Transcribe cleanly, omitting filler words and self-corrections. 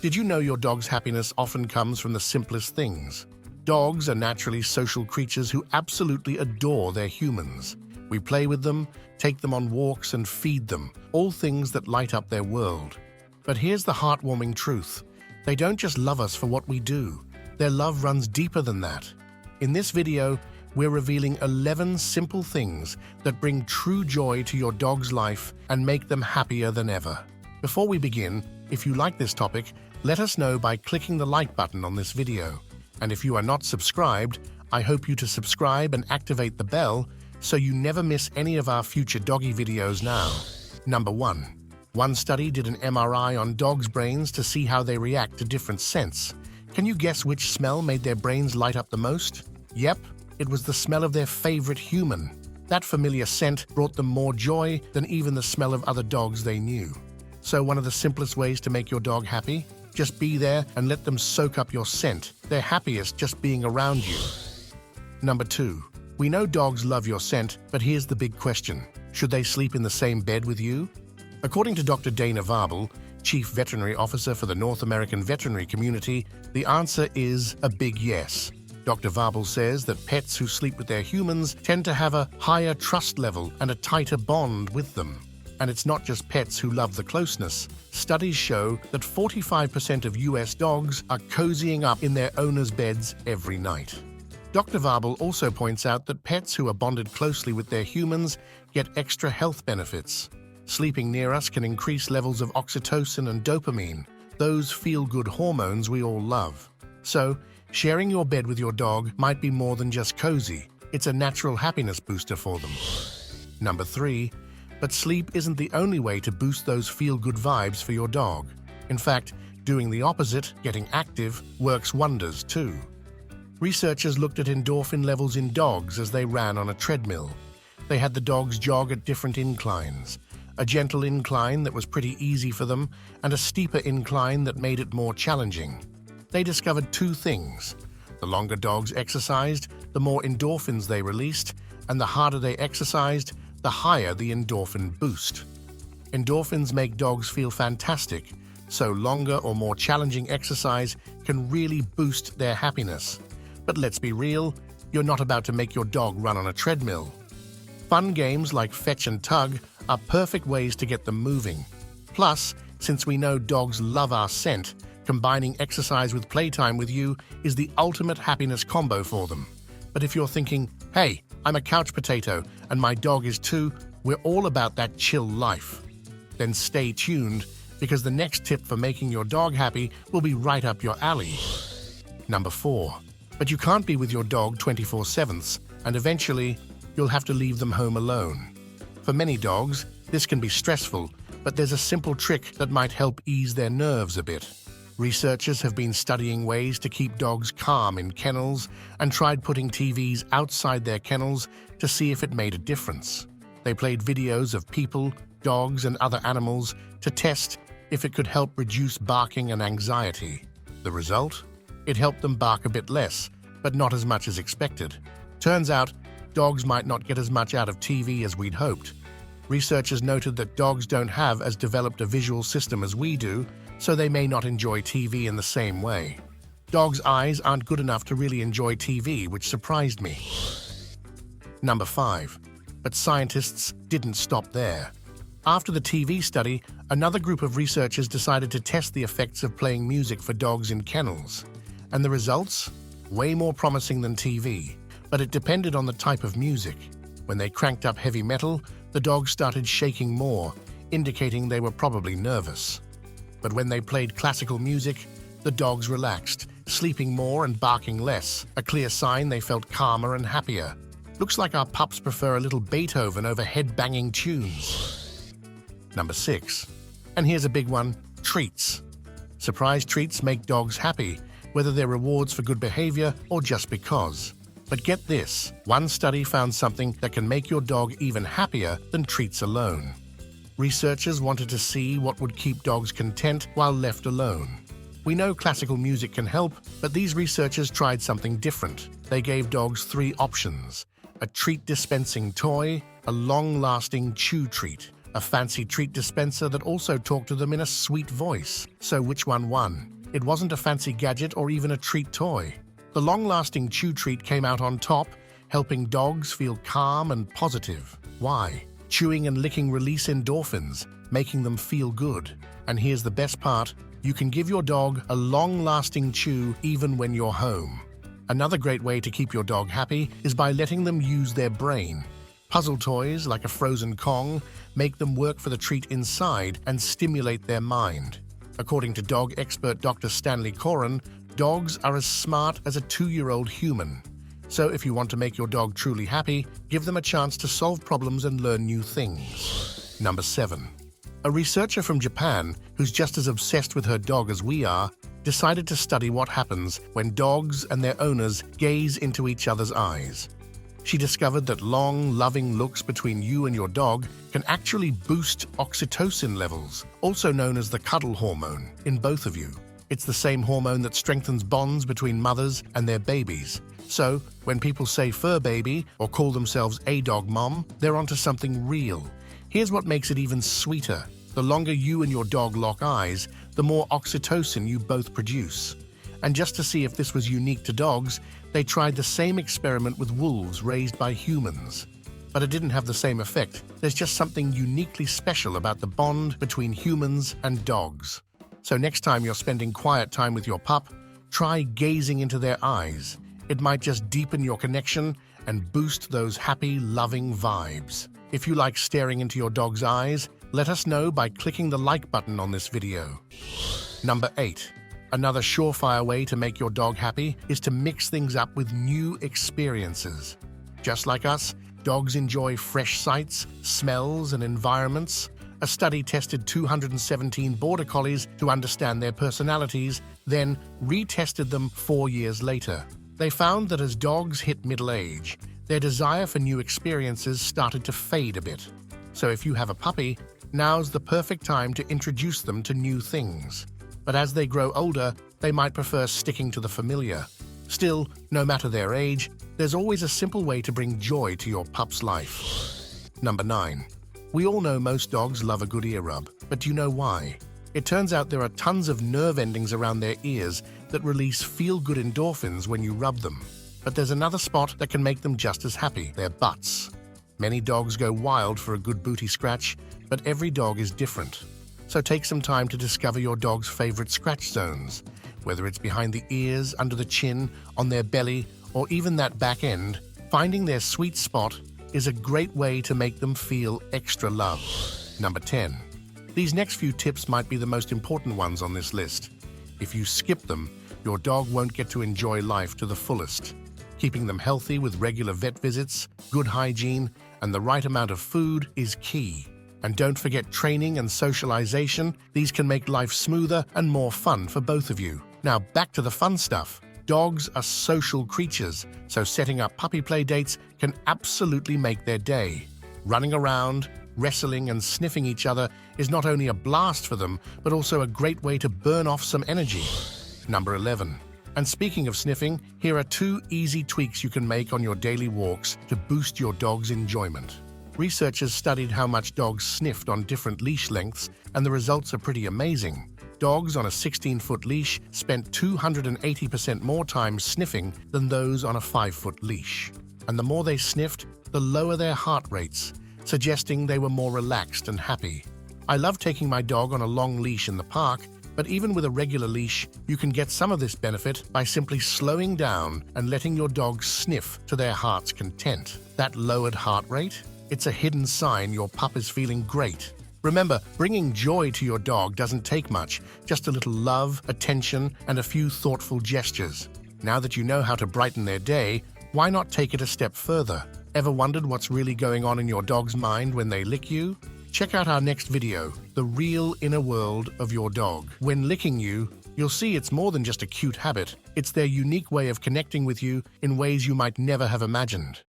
Did you know your dog's happiness often comes from the simplest things? Dogs are naturally social creatures who absolutely adore their humans. We play with them, take them on walks, and feed them, all things that light up their world. But here's the heartwarming truth. They don't just love us for what we do. Their love runs deeper than that. In this video, we're revealing 11 simple things that bring true joy to your dog's life and make them happier than ever. Before we begin, if you like this topic, let us know by clicking the like button on this video. And if you are not subscribed, I hope you to subscribe and activate the bell so you never miss any of our future doggy videos now. Number 1. One study did an MRI on dogs' brains to see how they react to different scents. Can you guess which smell made their brains light up the most? Yep, it was the smell of their favorite human. That familiar scent brought them more joy than even the smell of other dogs they knew. So one of the simplest ways to make your dog happy? Just be there and let them soak up your scent. They're happiest just being around you. Number 2. We know dogs love your scent, but here's the big question. Should they sleep in the same bed with you? According to Dr. Dana Varbel, Chief Veterinary Officer for the North American veterinary community, the answer is a big yes. Dr. Varbel says that pets who sleep with their humans tend to have a higher trust level and a tighter bond with them. And it's not just pets who love the closeness. Studies show that 45% of US dogs are cozying up in their owners' beds every night. Dr. Varbel also points out that pets who are bonded closely with their humans get extra health benefits. Sleeping near us can increase levels of oxytocin and dopamine, those feel-good hormones we all love. So, sharing your bed with your dog might be more than just cozy. It's a natural happiness booster for them. Number 3. But sleep isn't the only way to boost those feel-good vibes for your dog. In fact, doing the opposite, getting active, works wonders too. Researchers looked at endorphin levels in dogs as they ran on a treadmill. They had the dogs jog at different inclines. A gentle incline that was pretty easy for them, and a steeper incline that made it more challenging. They discovered 2 things. The longer dogs exercised, the more endorphins they released, and the harder they exercised, the higher the endorphin boost. Endorphins make dogs feel fantastic, so longer or more challenging exercise can really boost their happiness. But let's be real, you're not about to make your dog run on a treadmill. Fun games like fetch and tug are perfect ways to get them moving. Plus, since we know dogs love our scent, combining exercise with playtime with you is the ultimate happiness combo for them. But if you're thinking, hey, I'm a couch potato and my dog is too, we're all about that chill life. Then stay tuned, because the next tip for making your dog happy will be right up your alley. Number 4. But you can't be with your dog 24/7, and eventually, you'll have to leave them home alone. For many dogs, this can be stressful, but there's a simple trick that might help ease their nerves a bit. Researchers have been studying ways to keep dogs calm in kennels and tried putting TVs outside their kennels to see if it made a difference. They played videos of people, dogs, and other animals to test if it could help reduce barking and anxiety. The result? It helped them bark a bit less, but not as much as expected. Turns out, dogs might not get as much out of TV as we'd hoped. Researchers noted that dogs don't have as developed a visual system as we do, so they may not enjoy TV in the same way. Dogs' eyes aren't good enough to really enjoy TV, which surprised me. Number 5. But scientists didn't stop there. After the TV study, another group of researchers decided to test the effects of playing music for dogs in kennels. And the results? Way more promising than TV. But it depended on the type of music. When they cranked up heavy metal, the dogs started shaking more, indicating they were probably nervous. But when they played classical music, the dogs relaxed, sleeping more and barking less, a clear sign they felt calmer and happier. Looks like our pups prefer a little Beethoven over head-banging tunes. Number 6. And here's a big one, treats. Surprise treats make dogs happy, whether they're rewards for good behavior or just because. But get this, one study found something that can make your dog even happier than treats alone. Researchers wanted to see what would keep dogs content while left alone. We know classical music can help, but these researchers tried something different. They gave dogs 3 options: a treat dispensing toy, a long-lasting chew treat, a fancy treat dispenser that also talked to them in a sweet voice. So which one won? It wasn't a fancy gadget or even a treat toy. The long-lasting chew treat came out on top, helping dogs feel calm and positive. Why? Chewing and licking release endorphins, making them feel good. And here's the best part, you can give your dog a long-lasting chew even when you're home. Another great way to keep your dog happy is by letting them use their brain. Puzzle toys, like a frozen Kong, make them work for the treat inside and stimulate their mind. According to dog expert Dr. Stanley Coren, dogs are as smart as a 2-year-old human. So if you want to make your dog truly happy, give them a chance to solve problems and learn new things. Number 7. A researcher from Japan, who's just as obsessed with her dog as we are, decided to study what happens when dogs and their owners gaze into each other's eyes. She discovered that long, loving looks between you and your dog can actually boost oxytocin levels, also known as the cuddle hormone, in both of you. It's the same hormone that strengthens bonds between mothers and their babies. So, when people say fur baby or call themselves a dog mom, they're onto something real. Here's what makes it even sweeter. The longer you and your dog lock eyes, the more oxytocin you both produce. And just to see if this was unique to dogs, they tried the same experiment with wolves raised by humans. But it didn't have the same effect. There's just something uniquely special about the bond between humans and dogs. So next time you're spending quiet time with your pup, try gazing into their eyes. It might just deepen your connection and boost those happy, loving vibes. If you like staring into your dog's eyes, let us know by clicking the like button on this video. Number 8. Another surefire way to make your dog happy is to mix things up with new experiences. Just like us, dogs enjoy fresh sights, smells, and environments. A study tested 217 border collies to understand their personalities, then retested them 4 years later. They found that as dogs hit middle age, their desire for new experiences started to fade a bit. So if you have a puppy, now's the perfect time to introduce them to new things. But as they grow older, they might prefer sticking to the familiar. Still, no matter their age, there's always a simple way to bring joy to your pup's life. Number 9. We all know most dogs love a good ear rub, but do you know why? It turns out there are tons of nerve endings around their ears that release feel-good endorphins when you rub them. But there's another spot that can make them just as happy, their butts. Many dogs go wild for a good booty scratch, but every dog is different. So take some time to discover your dog's favorite scratch zones. Whether it's behind the ears, under the chin, on their belly, or even that back end, finding their sweet spot is a great way to make them feel extra love. Number 10. These next few tips might be the most important ones on this list. If you skip them, your dog won't get to enjoy life to the fullest. Keeping them healthy with regular vet visits, good hygiene, and the right amount of food is key. And don't forget training and socialization. These can make life smoother and more fun for both of you. Now back to the fun stuff. Dogs are social creatures, so setting up puppy play dates can absolutely make their day. Running around, wrestling and sniffing each other is not only a blast for them, but also a great way to burn off some energy. Number 11. And speaking of sniffing, here are 2 easy tweaks you can make on your daily walks to boost your dog's enjoyment. Researchers studied how much dogs sniffed on different leash lengths, and the results are pretty amazing. Dogs on a 16-foot leash spent 280% more time sniffing than those on a 5-foot leash. And the more they sniffed, the lower their heart rates, suggesting they were more relaxed and happy. I love taking my dog on a long leash in the park, but even with a regular leash, you can get some of this benefit by simply slowing down and letting your dog sniff to their heart's content. That lowered heart rate? It's a hidden sign your pup is feeling great. Remember, bringing joy to your dog doesn't take much, just a little love, attention, and a few thoughtful gestures. Now that you know how to brighten their day, why not take it a step further? Ever wondered what's really going on in your dog's mind when they lick you? Check out our next video, The Real Inner World of Your Dog. When licking you, you'll see it's more than just a cute habit. It's their unique way of connecting with you in ways you might never have imagined.